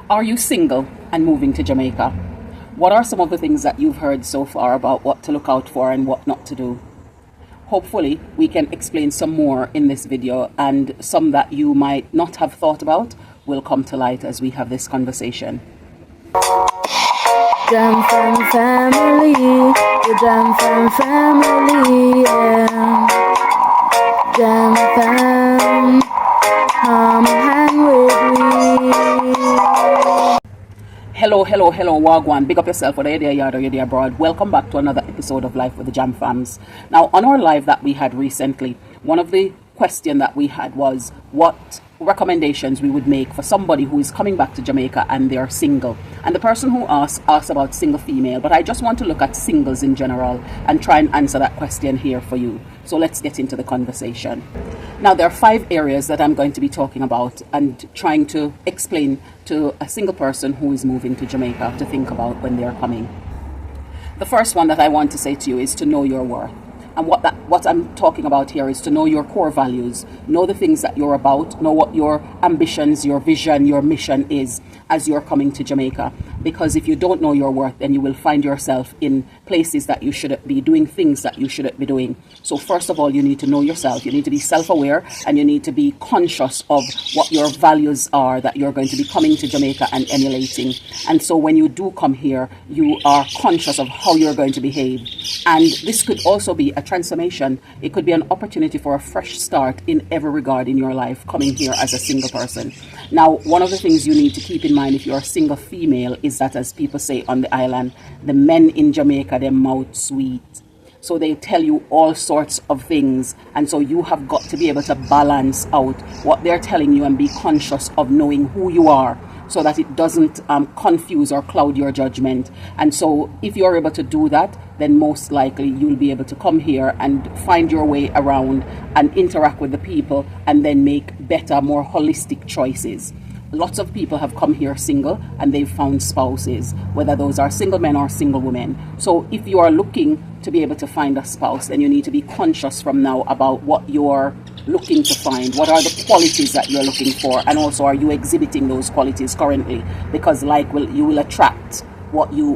Are you single and moving to Jamaica? What are some of the things that you've heard so far about what to look out for and what not to do? Hopefully, we can explain some more in this video, and some that you might not have thought about will come to light as we have this conversation. Jam from family, the Jam from family, yeah. Jam fam, come hang with me. Hello, Wagwan. Big up yourself, whether you're there yard or you're there abroad. Welcome back to another episode of Life with the Jam Fams. Now, on our live that we had recently, one of the questions that we had was what recommendations we would make for somebody who is coming back to Jamaica and they are single. And the person who asked about single female, but I just want to look at singles in general and try and answer that question here for you. So let's get into the conversation. Now, there are 5 areas that I'm going to be talking about and trying to explain to a single person who is moving to Jamaica to think about when they are coming. The first one that I want to say to you is to know your worth. And what I'm talking about here is to know your core values, know the things that you're about, know what your ambitions, your vision, your mission is as you're coming to Jamaica. Because if you don't know your worth, then you will find yourself in places that you shouldn't be, doing things that you shouldn't be doing. So first of all, you need to know yourself. You need to be self-aware, and you need to be conscious of what your values are that you're going to be coming to Jamaica and emulating. And so when you do come here, you are conscious of how you're going to behave. And this could also be a transformation. It could be an opportunity for a fresh start in every regard in your life, coming here as a single person. Now, one of the things you need to keep in mind if you're a single female is that, as people say on the island, the men in Jamaica, their mouth sweet. So they tell you all sorts of things. And so you have got to be able to balance out what they're telling you and be conscious of knowing who you are, so that it doesn't confuse or cloud your judgment. And so if you're able to do that, then most likely you'll be able to come here and find your way around and interact with the people and then make better, more holistic choices. Lots of people have come here single and they've found spouses, whether those are single men or single women. So if you are looking to be able to find a spouse, then you need to be conscious from now about what you're looking to find. What are the qualities that you're looking for? And also, are you exhibiting those qualities currently? Because you will attract what you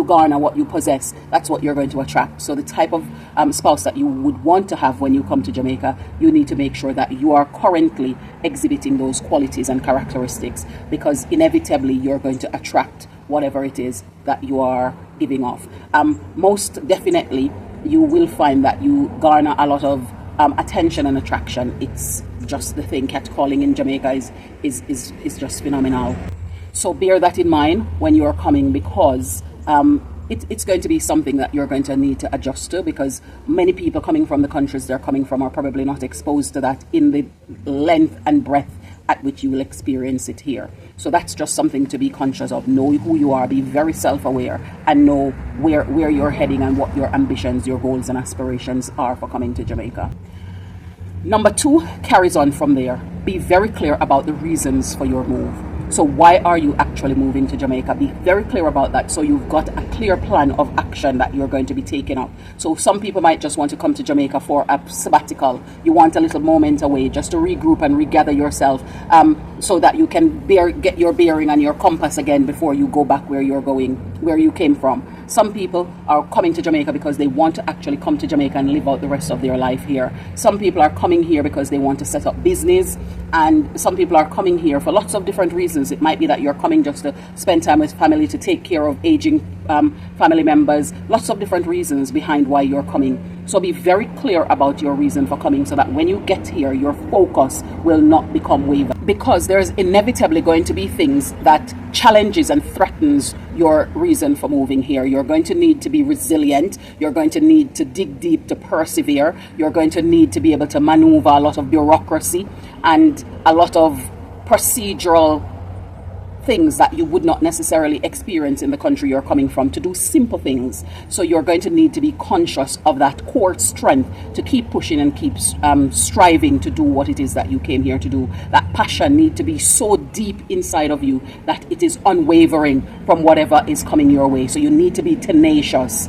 garner, what you possess. That's what you're going to attract. So the type of spouse that you would want to have when you come to Jamaica, you need to make sure that you are currently exhibiting those qualities and characteristics, because inevitably you're going to attract whatever it is that you are giving off. Most definitely, you will find that you garner a lot of attention and attraction. It's just the thing. Catcalling in Jamaica is just phenomenal. So bear that in mind when you are coming, because it's going to be something that you're going to need to adjust to, because many people coming from the countries they're coming from are probably not exposed to that in the length and breadth at which you will experience it here. So that's just something to be conscious of. Know who you are, be very self-aware, and know where you're heading and what your ambitions, your goals and aspirations are for coming to Jamaica. Number 2 carries on from there. Be very clear about the reasons for your move. So why are you actually moving to Jamaica? Be very clear about that, so you've got a clear plan of action that you're going to be taking up. So some people might just want to come to Jamaica for a sabbatical. You want a little moment away just to regroup and regather yourself, so that you can get your bearing and your compass again before you go back where you're going, where you came from. Some people are coming to Jamaica because they want to actually come to Jamaica and live out the rest of their life here. Some people are coming here because they want to set up business, and some people are coming here for lots of different reasons. It might be that you're coming just to spend time with family, to take care of aging family members. Lots of different reasons behind why you're coming. So be very clear about your reason for coming, so that when you get here, your focus will not become wavered, because there's inevitably going to be things that challenges and threatens your reason for moving here. You're going to need to be resilient. You're going to need to dig deep to persevere. You're going to need to be able to maneuver a lot of bureaucracy and a lot of procedural things that you would not necessarily experience in the country you're coming from, to do simple things. So you're going to need to be conscious of that core strength to keep pushing and keep striving to do what it is that you came here to do. That passion need to be so deep inside of you that it is unwavering from whatever is coming your way. So you need to be tenacious.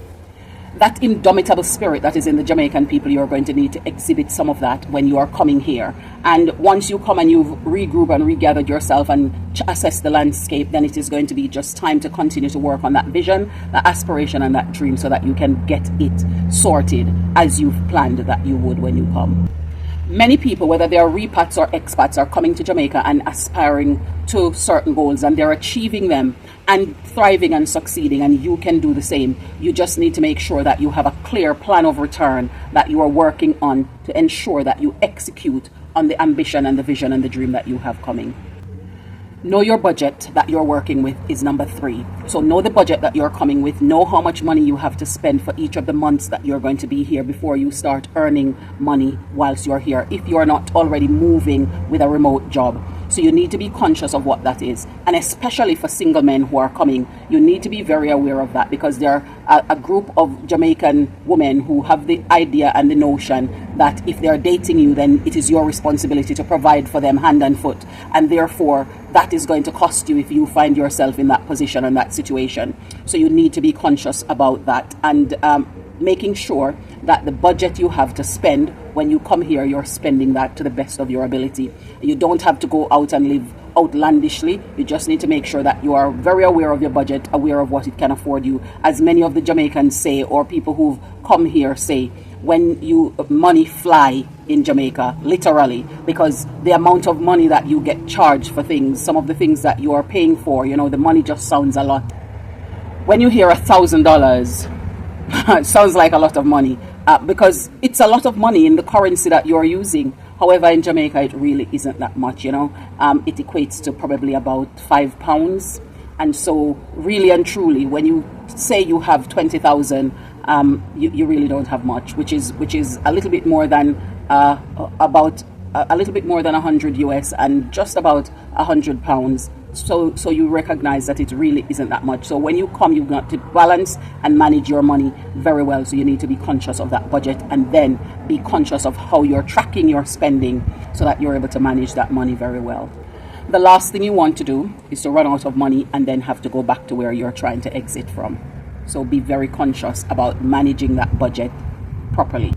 that indomitable spirit that is in the Jamaican people, you're going to need to exhibit some of that when you are coming here. And once you come and you've regrouped and regathered yourself and assess the landscape, then it is going to be just time to continue to work on that vision, that aspiration, and that dream so that you can get it sorted as you've planned that you would when you come. Many people, whether they are repats or expats, are coming to Jamaica and aspiring to certain goals, and they're achieving them and thriving and succeeding, and you can do the same. You just need to make sure that you have a clear plan of return that you are working on to ensure that you execute on the ambition and the vision and the dream that you have coming. Know your budget that you're working with is number 3. So know the budget that you're coming with. Know how much money you have to spend for each of the months that you're going to be here before you start earning money whilst you're here, if you're not already moving with a remote job. So you need to be conscious of what that is. And especially for single men who are coming, you need to be very aware of that, because there are a group of Jamaican women who have the idea and the notion that if they're dating you, then it is your responsibility to provide for them hand and foot. And therefore, that is going to cost you if you find yourself in that position and that situation. So you need to be conscious about that, and making sure that the budget you have to spend when you come here, you're spending that to the best of your ability. You don't have to go out and live outlandishly. You just need to make sure that you are very aware of your budget, aware of what it can afford you. As many of the Jamaicans say, or people who've come here say, when you money fly in Jamaica, literally, because the amount of money that you get charged for things, some of the things that you are paying for, the money just sounds a lot. When you hear $1,000, it sounds like a lot of money, because it's a lot of money in the currency that you're using. However, in Jamaica, it really isn't that much, It equates to probably about £5. And so really and truly, when you say you have 20,000, you really don't have much, which is a little bit more than about a little bit more than 100 US and just about £100. So you recognize that it really isn't that much. So when you come, you've got to balance and manage your money very well. So you need to be conscious of that budget, and then be conscious of how you're tracking your spending so that you're able to manage that money very well. The last thing you want to do is to run out of money and then have to go back to where you're trying to exit from. So be very conscious about managing that budget properly.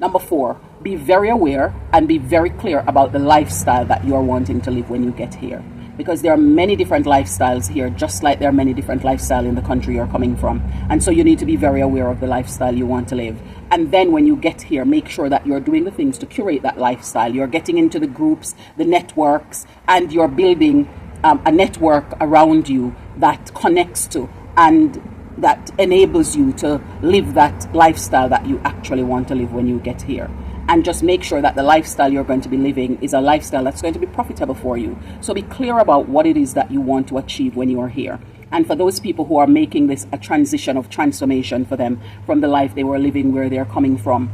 Number 4, be very aware and be very clear about the lifestyle that you're wanting to live when you get here. Because there are many different lifestyles here, just like there are many different lifestyles in the country you're coming from. And so you need to be very aware of the lifestyle you want to live. And then when you get here, make sure that you're doing the things to curate that lifestyle. You're getting into the groups, the networks, and you're building a network around you that connects to and that enables you to live that lifestyle that you actually want to live when you get here. And just make sure that the lifestyle you're going to be living is a lifestyle that's going to be profitable for you. So be clear about what it is that you want to achieve when you are here. And for those people who are making this a transition of transformation for them from the life they were living where they're coming from,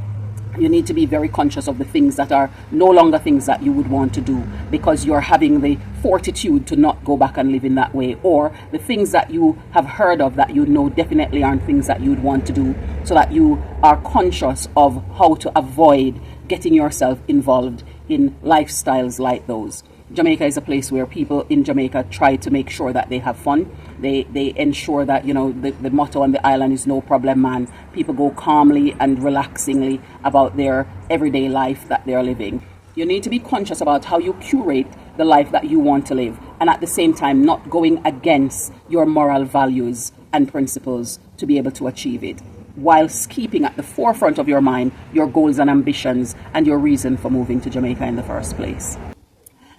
you need to be very conscious of the things that are no longer things that you would want to do, because you're having the fortitude to not go back and live in that way, or the things that you have heard of that you know definitely aren't things that you'd want to do, so that you are conscious of how to avoid getting yourself involved in lifestyles like those. Jamaica is a place where people in Jamaica try to make sure that they have fun. They ensure that, the motto on the island is no problem, man. People go calmly and relaxingly about their everyday life that they're living. You need to be conscious about how you curate the life that you want to live, and at the same time not going against your moral values and principles to be able to achieve it, whilst keeping at the forefront of your mind your goals and ambitions and your reason for moving to Jamaica in the first place.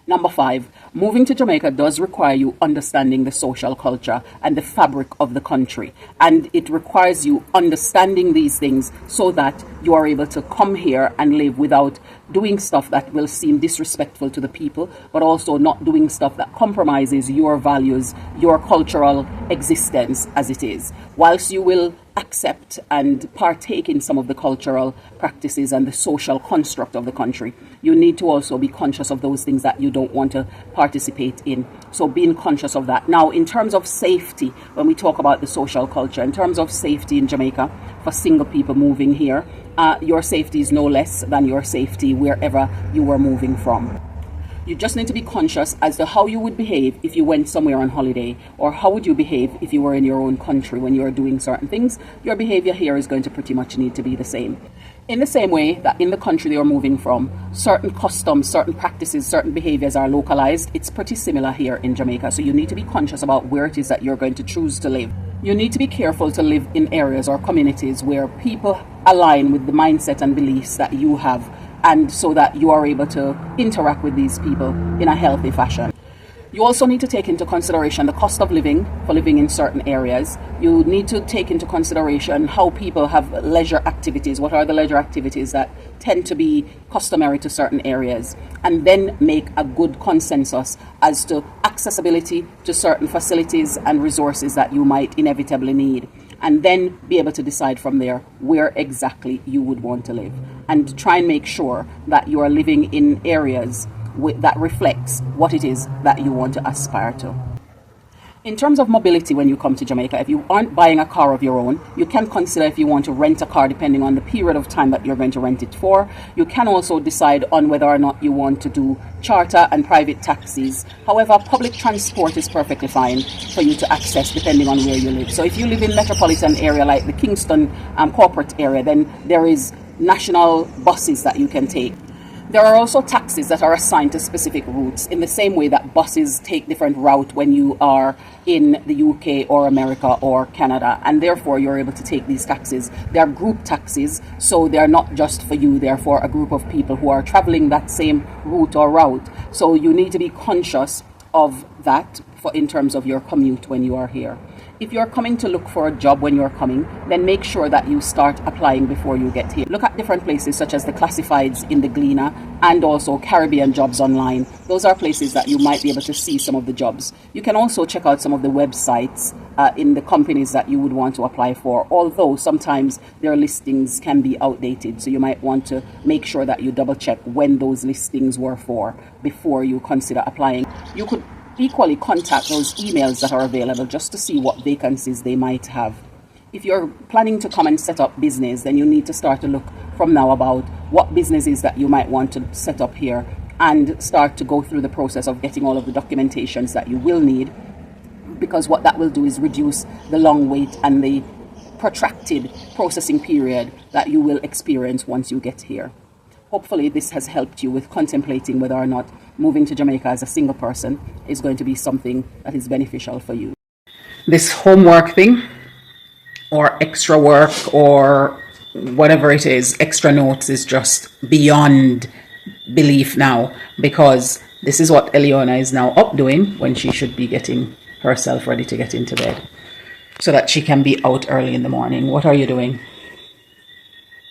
Number 5, moving to Jamaica does require you understanding the social culture and the fabric of the country. And it requires you understanding these things so that you are able to come here and live without doing stuff that will seem disrespectful to the people, but also not doing stuff that compromises your values, your cultural existence as it is. Whilst you will accept and partake in some of the cultural practices and the social construct of the country, you need to also be conscious of those things that you don't want to participate in. So being conscious of that. Now, in terms of safety, when we talk about the social culture, in terms of safety in Jamaica for single people moving here, your safety is no less than your safety wherever you are moving from. You just need to be conscious as to how you would behave if you went somewhere on holiday, or how would you behave if you were in your own country when you are doing certain things. Your behavior here is going to pretty much need to be the same. In the same way that in the country they are moving from, certain customs, certain practices, certain behaviors are localized, it's pretty similar here in Jamaica. So you need to be conscious about where it is that you're going to choose to live. You need to be careful to live in areas or communities where people align with the mindset and beliefs that you have, and so that you are able to interact with these people in a healthy fashion. You also need to take into consideration the cost of living for living in certain areas. You need to take into consideration how people have leisure activities. What are the leisure activities that tend to be customary to certain areas? And then make a good consensus as to accessibility to certain facilities and resources that you might inevitably need. And then be able to decide from there where exactly you would want to live. And try and make sure that you are living in areas that reflects what it is that you want to aspire to. In terms of mobility, when you come to Jamaica, if you aren't buying a car of your own, you can consider if you want to rent a car depending on the period of time that you're going to rent it for. You can also decide on whether or not you want to do charter and private taxis. However, public transport is perfectly fine for you to access depending on where you live. So if you live in metropolitan area like the Kingston corporate area, then there is national buses that you can take. There are also taxis that are assigned to specific routes in the same way that buses take different route when you are in the UK or America or Canada, and therefore you're able to take these taxis. They are group taxis, so they're not just for you, they're for a group of people who are traveling that same route or route. So you need to be conscious of that in terms of your commute when you are here. If you're coming to look for a job when you're coming, then make sure that you start applying before you get here. Look at different places such as the classifieds in the Gleaner and also Caribbean Jobs Online. Those are places that you might be able to see some of the jobs. You can also check out some of the websites in the companies that you would want to apply for, although sometimes their listings can be outdated. So you might want to make sure that you double check when those listings were for before you consider applying. You could equally contact those emails that are available just to see what vacancies they might have. If you're planning to come and set up business, then you need to start to look from now about what businesses that you might want to set up here and start to go through the process of getting all of the documentations that you will need, because what that will do is reduce the long wait and the protracted processing period that you will experience once you get here. Hopefully this has helped you with contemplating whether or not moving to Jamaica as a single person is going to be something that is beneficial for you. This homework thing, or extra work, or whatever it is, extra notes, is just beyond belief now, because this is what Eliona is now up doing when she should be getting herself ready to get into bed so that she can be out early in the morning. What are you doing?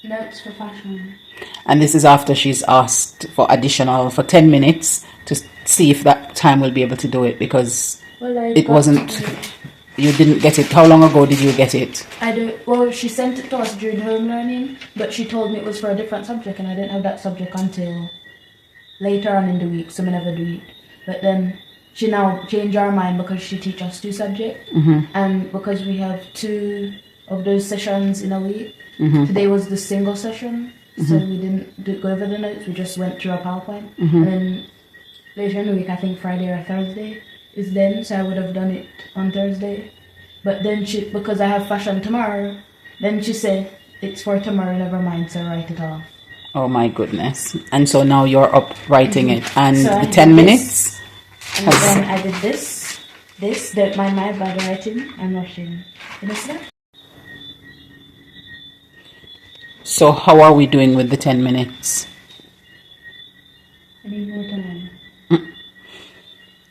Notes for fashion. And this is after she's asked for 10 minutes to see if that time will be able to do it, because it wasn't, you didn't get it. How long ago did you get it? Well, she sent it to us during home learning, but she told me it was for a different subject, and I didn't have that subject until later on in the week, so I never do it. But then she now changed our mind because she teaches us 2 subjects, and because we have 2 of those sessions in a week, today was the single session. So we didn't go over the notes, we just went through a PowerPoint. And then later in the week, I think Friday or Thursday is then, so I would have done it on Thursday. But then because I have fashion tomorrow, then she said, it's for tomorrow, never mind, so write it off. Oh my goodness. And so now you're up writing it. And so the 10 minutes? And then I did this, don't mind my bad writing and rushing. You know that? So how are we doing with the 10 minutes? I need more time.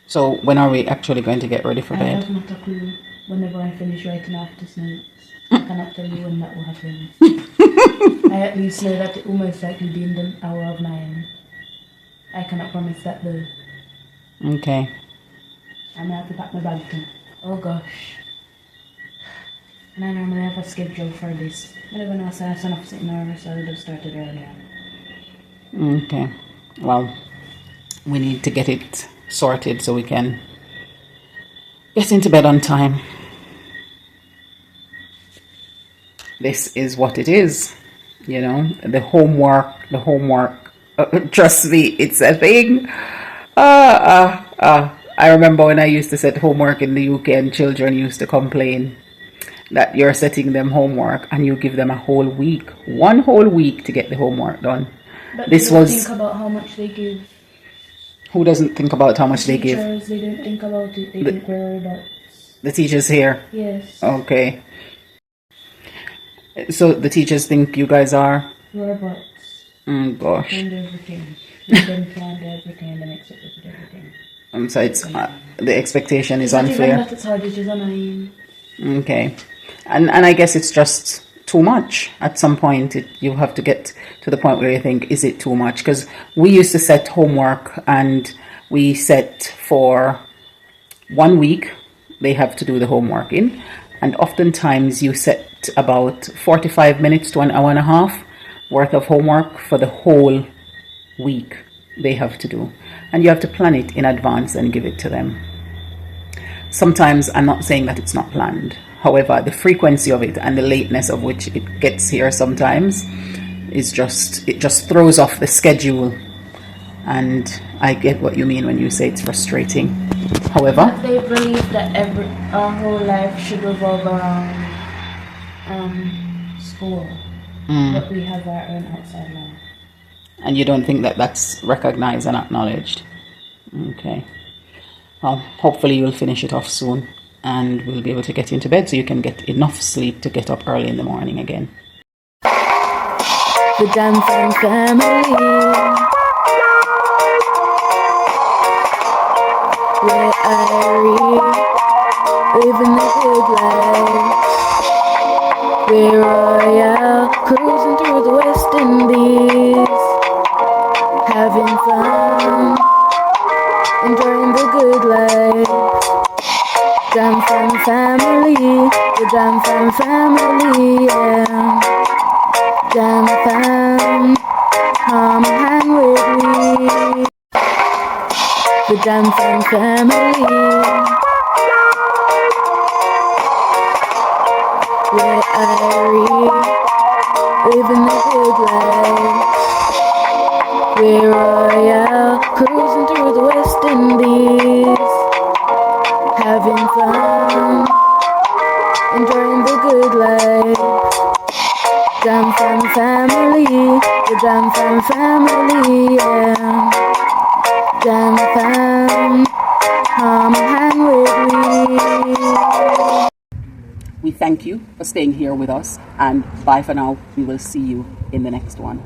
So when are we actually going to get ready for bed? I have not a clue. Whenever I finish writing off this notes, I cannot tell you when that will happen. I at least know that it almost likely be in the hour of 9. I cannot promise that though. Okay. I'm gonna have to pack my bag too. Oh gosh. And I normally have a schedule for this. I never know, so I have enough sitting over, so I would have started earlier. Okay. Well, we need to get it sorted so we can get into bed on time. This is what it is, the homework, trust me, it's a thing. I remember when I used to set homework in the UK and children used to complain that you're setting them homework and you give them a whole week, one whole week to get the homework done. But This they don't was... think about how much they give. Who doesn't think about how much they give? Teachers, they don't think about it. They think we're robots. The teachers here? Yes. Okay. So the teachers think you guys are? Robots. Gosh. And everything. They don't plan everything and then accept everything. So it's, the expectation is Not even unfair. that it's hard, it's just annoying. Okay. And I guess it's just too much. At some point, you have to get to the point where you think, is it too much? Because we used to set homework and we set for 1 week, they have to do the homework in. And oftentimes you set about 45 minutes to an hour and a half worth of homework for the whole week they have to do. And you have to plan it in advance and give it to them. Sometimes, I'm not saying that it's not planned. However, the frequency of it and the lateness of which it gets here sometimes is it just throws off the schedule. And I get what you mean when you say it's frustrating. However, But they believe that our whole life should revolve around school. But we have our own outside life. and you don't think that that's recognized and acknowledged. Okay. Well, hopefully you'll finish it off soon and we'll be able to get into bed so you can get enough sleep to get up early in the morning again. The Jam family, where I living the good life. We're royal, cruising through the West Indies, having fun, enjoying the good life. Jam family, the Jam family, yeah. Jam fam, come hang with me. The Jam family, where I living the good life. We're royal, cruising through the West Indies, having fun, enjoying the good life. Jam family, the Jam family, yeah. Jam fam, come hang with me. We thank you for staying here with us, and bye for now. We will see you in the next one.